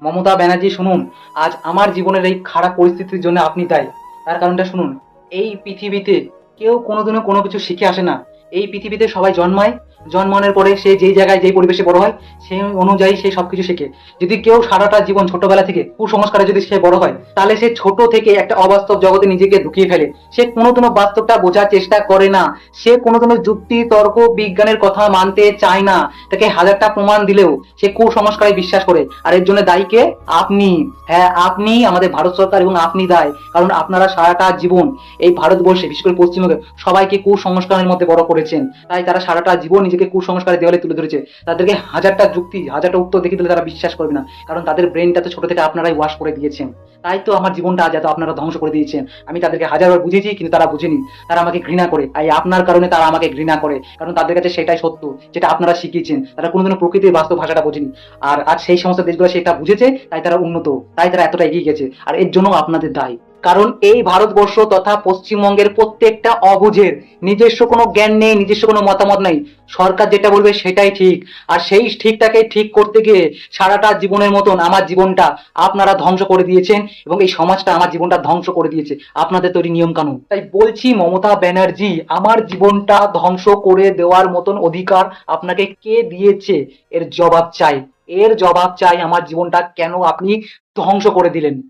মমতা ব্যানার্জি শুনুন, আজ আমার জীবনের এই খারাপ পরিস্থিতির জন্য আপনি দায়ী। তার কারণটা শুনুন, এই পৃথিবীতে কেউ কোনোদিনও কোনো কিছু শিখে আসে না। এই পৃথিবীতে সবাই জন্মায়, জন্মানোর পরে সে যেই জায়গায় যেই পরিবেশে বড় হয় সেই অনুযায়ী সে সবকিছু শেখে। যদি কেউ সারাটা জীবন ছোটবেলা থেকে কুসংস্কারে যদি সে বড় হয়, তাহলে সে ছোট থেকে একটা অবাস্তব জগতে নিজেকে ঢুকিয়ে ফেলে। সে কোনোদিনও বাস্তবটা বোঝার চেষ্টা করে না। সে কোনোদিনও যুক্তি তর্ক বিজ্ঞানের কথা মানতে চায় না। তাকে হাজারটা প্রমাণ দিলেও সে কুসংস্কারে বিশ্বাস করে। আর এর জন্য দায়ী কে? আপনি। হ্যাঁ, আপনি, আমাদের ভারত সরকার এবং আপনি দায়ী। কারণ আপনারা সারাটা জীবন এই ভারতবর্ষে, বিশেষ করে পশ্চিমবঙ্গে সবাইকে কুসংস্কারের মধ্যে বড় করেছেন। তাই তারা সারাটা জীবন নিজেকে কুসংস্কারের দেওয়ালে তুলে ধরেছে। তাদেরকে হাজারটা যুক্তি, হাজারটা উত্তর দেখিয়ে দিলে তারা বিশ্বাস করবে না। কারণ তাদের ব্রেনটা তো ছোট থেকে আপনারাই ওয়াশ করে দিয়েছেন। তাই তো আমার জীবনটা আজ এত আপনারা ধ্বংস করে দিয়েছেন। আমি তাদেরকে হাজারবার বুঝিয়েছি, কিন্তু তারা বুঝেনি। তারা আমাকে ঘৃণা করে। তাই আপনার কারণে তারা আমাকে ঘৃণা করে। কারণ তাদের কাছে সেটাই সত্য, যেটা আপনারা শিখিয়েছেন। তারা কোনোদিনও প্রকৃতির বাস্তব ভাষাটা বোঝেনি। আর আজ সেই সমস্ত দেশগুলো সেটা বুঝেছে, তাই তারা উন্নত, তাই তারা এতটা এগিয়ে গেছে। আর এর জন্য আপনাদের দায়ী। কারণ এই ভারতবর্ষ তথা পশ্চিমবঙ্গের প্রত্যেকটা অবুঝের নিজস্ব কোনো জ্ঞান নেই, নিজস্ব কোনো মতামত নেই। সরকার যেটা বলবে সেটাই ঠিক। আর সেই ঠিকটাকে ঠিক করতে গিয়ে সারাটা জীবনের মতন আমার জীবনটা আপনারা ধ্বংস করে দিয়েছেন, এবং এই সমাজটা আমার জীবনটা ধ্বংস করে দিয়েছে আপনাদের তৈরি নিয়ম কানুন। তাই বলছি, মমতা ব্যানার্জি, আমার জীবনটা ধ্বংস করে দেওয়ার মতন অধিকার আপনাকে কে দিয়েছে? এর জবাব চাই। এর জবাব চাই, আমার জীবনটা কেন আপনি ধ্বংস করে দিলেন।